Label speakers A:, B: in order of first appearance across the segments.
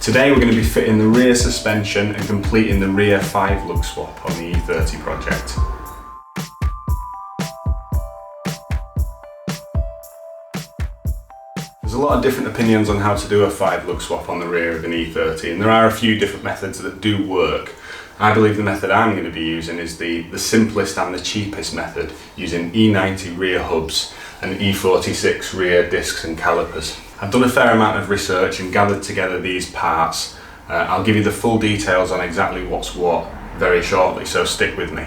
A: Today we're going to be fitting the rear suspension and completing the rear 5-lug swap on the E30 project. There's a lot of different opinions on how to do a 5-lug swap on the rear of an E30, and there are a few different methods that do work. I believe the method I'm going to be using is the simplest and the cheapest method, using E90 rear hubs and E46 rear discs and calipers. I've done a fair amount of research and gathered together these parts. I'll give you the full details on exactly what's what very shortly, so stick with me.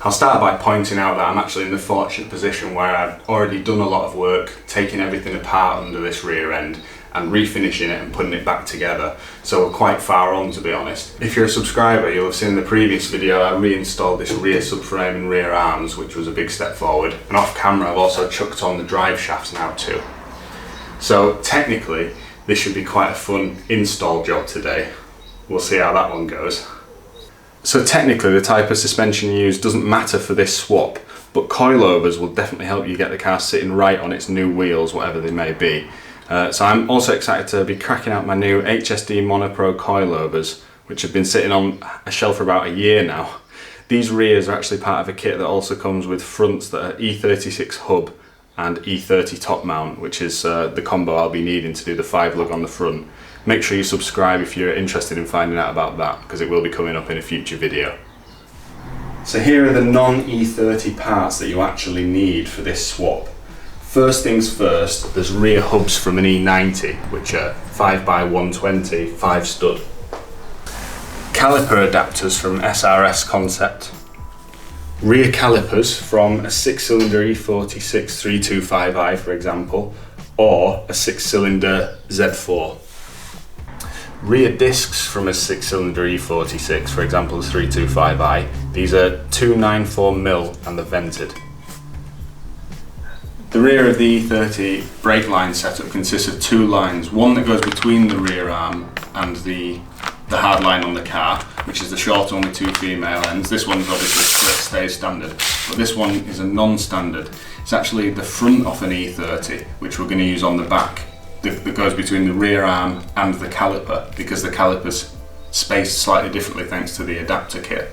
A: I'll start by pointing out that I'm actually in the fortunate position where I've already done a lot of work taking everything apart under this rear end and refinishing it and putting it back together, so we're quite far on, to be honest. If you're a subscriber, you'll have seen in the previous video I reinstalled this rear subframe and rear arms, which was a big step forward, and off camera I've also chucked on the drive shafts now too. So technically this should be quite a fun install job today. We'll see how that one goes. So technically the type of suspension you use doesn't matter for this swap, but coilovers will definitely help you get the car sitting right on its new wheels, whatever they may be. So I'm also excited to be cracking out my new HSD Monopro coilovers, which have been sitting on a shelf for about a year now. These rears are actually part of a kit that also comes with fronts that are E36 hub and E30 top mount, which is the combo I'll be needing to do the 5-lug on the front. Make sure you subscribe if you're interested in finding out about that, because it will be coming up in a future video. So here are the non-E30 parts that you actually need for this swap. First things first, there's rear hubs from an E90, which are 5x120 5 stud. Caliper adapters from SRS Concept. Rear calipers from a 6-cylinder E46 325i, for example, or a 6-cylinder Z4. Rear discs from a 6-cylinder E46, for example the 325i. These are 294mm and they're vented. The rear of the E30 brake line setup consists of 2 lines, one that goes between the rear arm and the hard line on the car, which is the short only 2 female ends. This one's obviously split, stays standard, but this one is a non-standard. It's actually the front of an E30, which we're going to use on the back, that goes between the rear arm and the caliper, because the caliper's spaced slightly differently thanks to the adapter kit.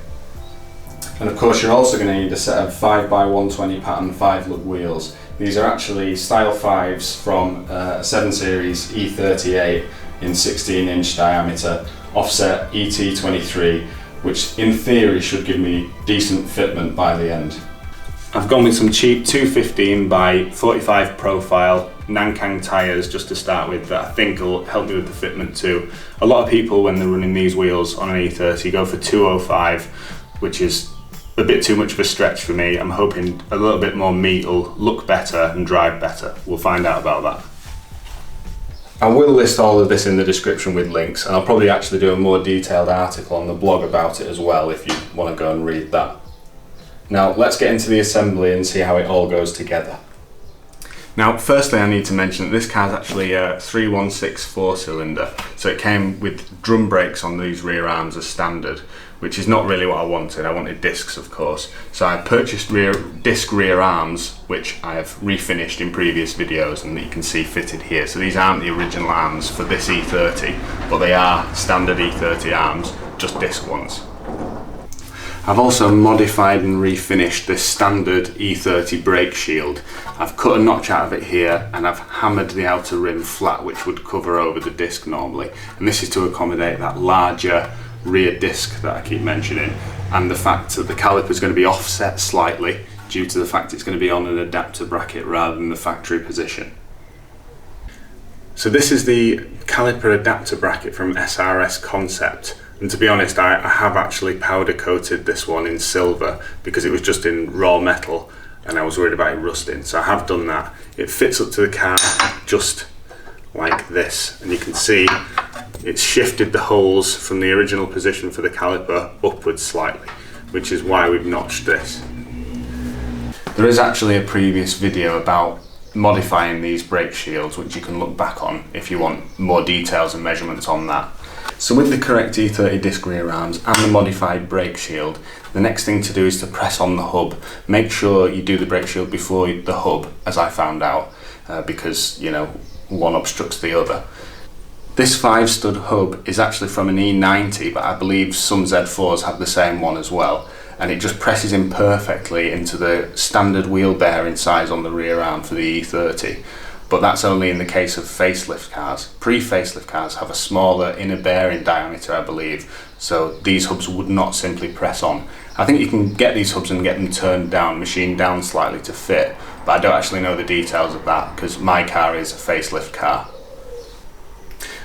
A: And of course you're also going to need a set of 5x120 pattern 5-lug wheels. These are actually Style 5s from a 7 Series E38 in 16-inch diameter, offset ET23, which in theory should give me decent fitment by the end. I've gone with some cheap 215 by 45 profile Nankang tyres just to start with, that I think will help me with the fitment too. A lot of people, when they're running these wheels on an E30, go for 205, which is a bit too much of a stretch for me. I'm hoping a little bit more meat will look better and drive better. We'll find out about that. I will list all of this in the description with links, and I'll probably actually do a more detailed article on the blog about it as well if you want to go and read that. Now let's get into the assembly and see how it all goes together. Now firstly I need to mention that this car's actually a 316 4-cylinder, so it came with drum brakes on these rear arms as standard, which is not really what I wanted. I wanted discs, of course, so I purchased disc rear arms, which I have refinished in previous videos and that you can see fitted here. So these aren't the original arms for this E30, but they are standard E30 arms, just disc ones. I've also modified and refinished this standard E30 brake shield. I've cut a notch out of it here and I've hammered the outer rim flat, which would cover over the disc normally, and this is to accommodate that larger rear disc that I keep mentioning, and the fact that the caliper is going to be offset slightly due to the fact it's going to be on an adapter bracket rather than the factory position. So this is the caliper adapter bracket from SRS Concept. And to be honest, I have actually powder coated this one in silver because it was just in raw metal and I was worried about it rusting, so I have done that. It fits up to the car just like this, and you can see it's shifted the holes from the original position for the caliper upwards slightly, which is why we've notched this. There is actually a previous video about modifying these brake shields, which you can look back on if you want more details and measurements on that. So with the correct E30 disc rear arms and the modified brake shield, the next thing to do is to press on the hub. Make sure you do the brake shield before the hub, as I found out, because, you know, one obstructs the other. This 5-stud hub is actually from an E90, but I believe some Z4s have the same one as well, and it just presses in perfectly into the standard wheel bearing size on the rear arm for the E30. But that's only in the case of facelift cars. Pre-facelift cars have a smaller inner bearing diameter, I believe, so these hubs would not simply press on. I think you can get these hubs and get them turned down, machined down slightly to fit, but I don't actually know the details of that because my car is a facelift car.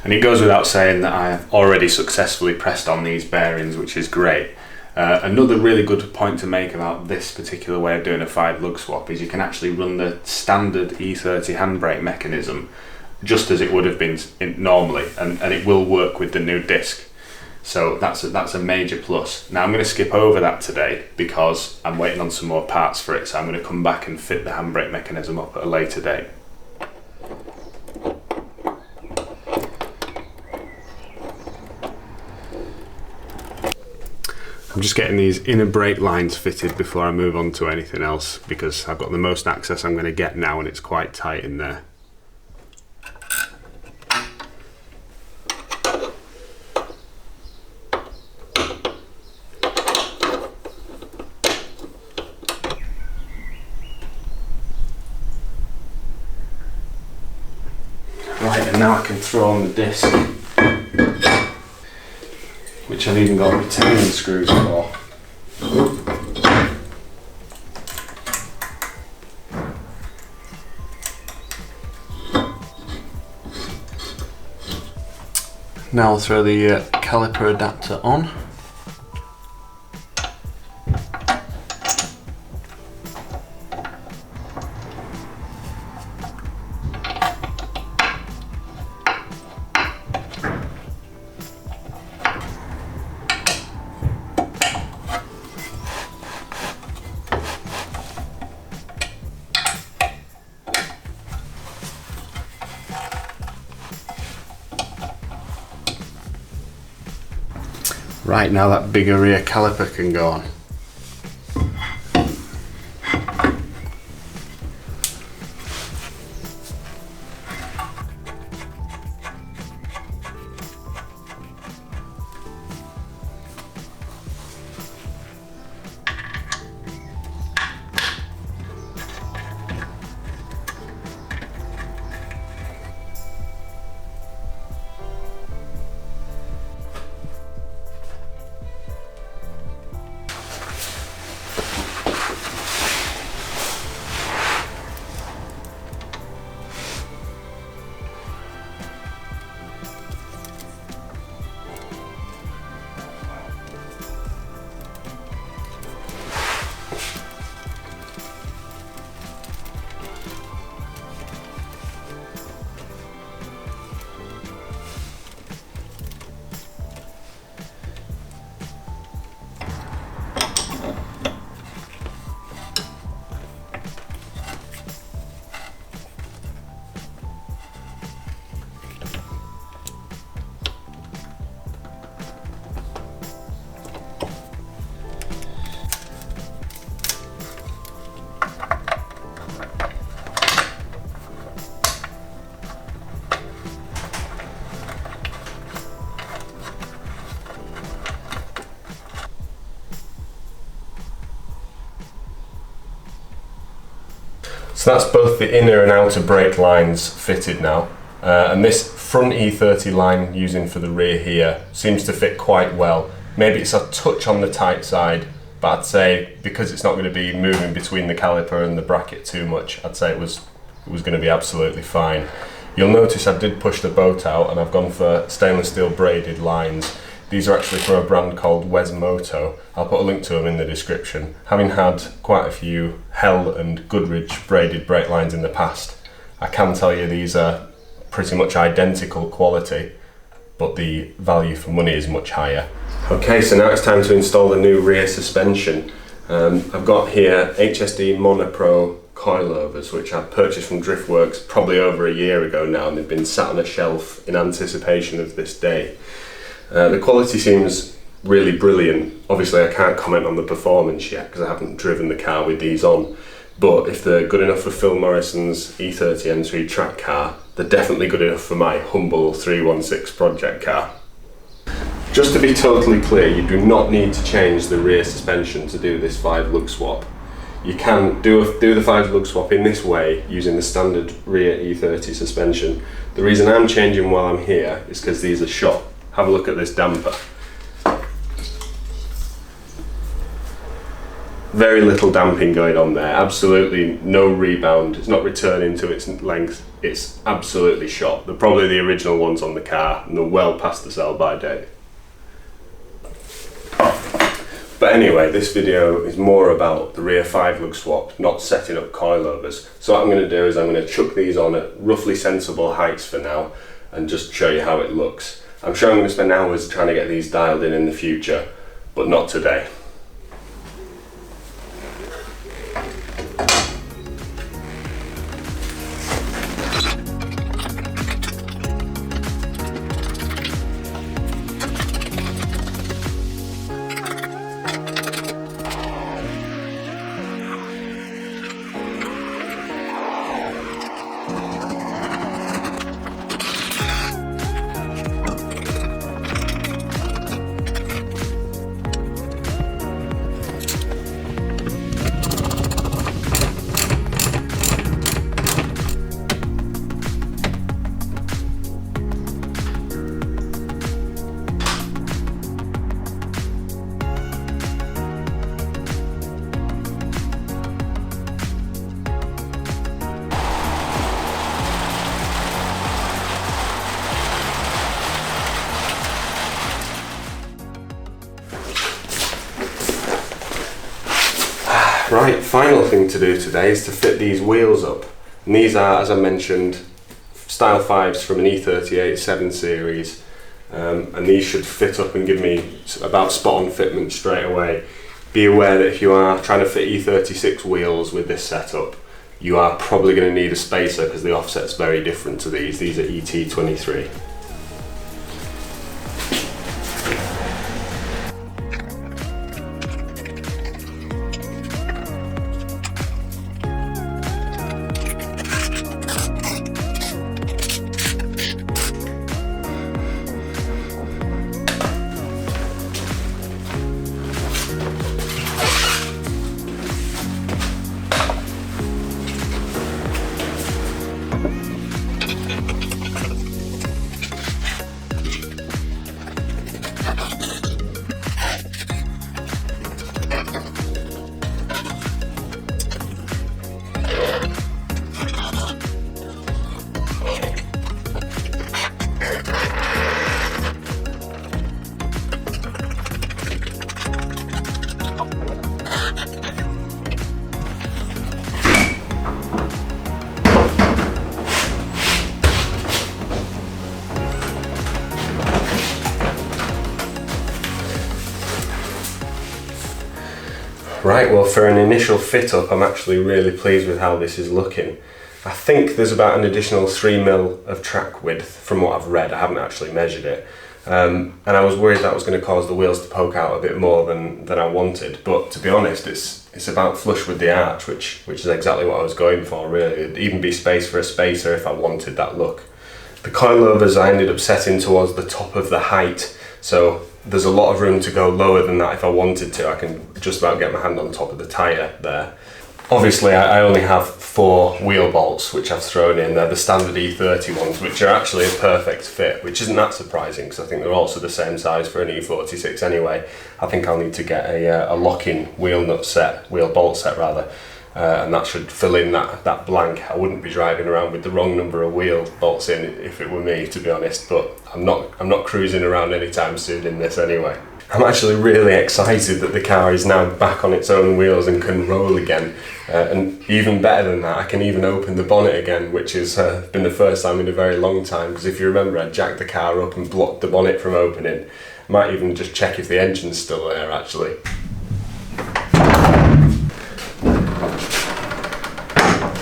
A: And it goes without saying that I have already successfully pressed on these bearings, which is great. Another really good point to make about this particular way of doing a 5 lug swap is you can actually run the standard E30 handbrake mechanism just as it would have been normally, and it will work with the new disc. So that's a major plus. Now I'm going to skip over that today because I'm waiting on some more parts for it, so I'm going to come back and fit the handbrake mechanism up at a later date. I'm just getting these inner brake lines fitted before I move on to anything else because I've got the most access I'm going to get now and it's quite tight in there. Right, and now I can throw on the disc, which I've even got retaining screws for. Now I'll throw the caliper adapter on. Right, now that bigger rear caliper can go on. So that's both the inner and outer brake lines fitted now, and this front E30 line using for the rear here seems to fit quite well. Maybe it's a touch on the tight side, but I'd say because it's not going to be moving between the caliper and the bracket too much, I'd say it was going to be absolutely fine. You'll notice I did push the boat out and I've gone for stainless steel braided lines. These are actually from a brand called Moto. I'll put a link to them in the description. Having had quite a few Hell and Goodrich braided brake lines in the past, I can tell you these are pretty much identical quality, but the value for money is much higher. Okay, so now it's time to install the new rear suspension. I've got here HSD Monopro coilovers, which I purchased from Driftworks probably over a year ago now, and they've been sat on a shelf in anticipation of this day. The quality seems really brilliant. Obviously I can't comment on the performance yet because I haven't driven the car with these on,
B: but if they're good enough for Phil Morrison's E30 M3 track car, they're definitely good enough for my humble 316 project car. Just to be totally clear, you do not need to change the rear suspension to do this 5-lug swap. You can do the 5-lug swap in this way using the standard rear E30 suspension. The reason I'm changing while I'm here is because these are shot. Have a look at this damper. Very little damping going on there, absolutely no rebound, it's not returning to its length, it's absolutely shot. They're probably the original ones on the car and they're well past the sell-by date. But anyway, this video is more about the rear 5-lug swap, not setting up coilovers. So what I'm going to do is I'm going to chuck these on at roughly sensible heights for now and just show you how it looks. I'm sure I'm going to spend hours trying to get these dialed in the future, but not today. Right, final thing to do today is to fit these wheels up. And these are, as I mentioned, Style 5s from an E30 7 series. And these should fit up and give me about spot on fitment straight away. Be aware that if you are trying to fit E36 wheels with this setup, you are probably going to need a spacer because the offset's very different to these. These are ET23. Right, well, for an initial fit up, I'm actually really pleased with how this is looking. I think there's about an additional 3mm of track width from what I've read. I haven't actually measured it. And I was worried that was going to cause the wheels to poke out a bit more than I wanted. But to be honest, it's about flush with the arch, which is exactly what I was going for, really. It'd even be space for a spacer if I wanted that look. The coilovers I ended up setting towards the top of the height, so there's a lot of room to go lower than that if I wanted to. I can just about get my hand on top of the tyre there. Obviously I only have 4 wheel bolts which I've thrown in. They're the standard E30 ones, which are actually a perfect fit, which isn't that surprising because I think they're also the same size for an E46 anyway. I think I'll need to get a lock-in wheel bolt set rather, and that should fill in that blank. I wouldn't be driving around with the wrong number of wheel bolts in if it were me, to be honest, but I'm not cruising around anytime soon in this anyway. I'm actually really excited that the car is now back on its own wheels and can roll again, and even better than that, I can even open the bonnet again, which has been the first time in a very long time, because if you remember, I jacked the car up and blocked the bonnet from opening. Might even just check if the engine's still there actually.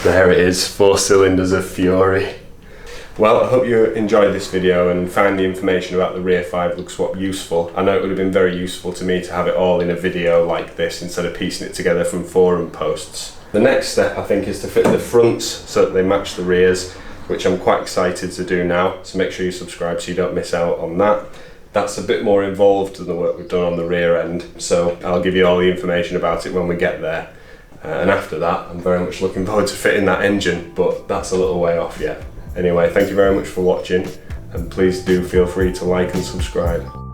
B: There it is, 4 cylinders of fury. Well, I hope you enjoyed this video and found the information about the rear 5-lug swap useful. I know it would have been very useful to me to have it all in a video like this instead of piecing it together from forum posts. The next step I think is to fit the fronts so that they match the rears, which I'm quite excited to do now, so make sure you subscribe so you don't miss out on that. That's a bit more involved than the work we've done on the rear end, so I'll give you all the information about it when we get there. And after that, I'm very much looking forward to fitting that engine, but that's a little way off yet. Anyway, thank you very much for watching, and please do feel free to like and subscribe.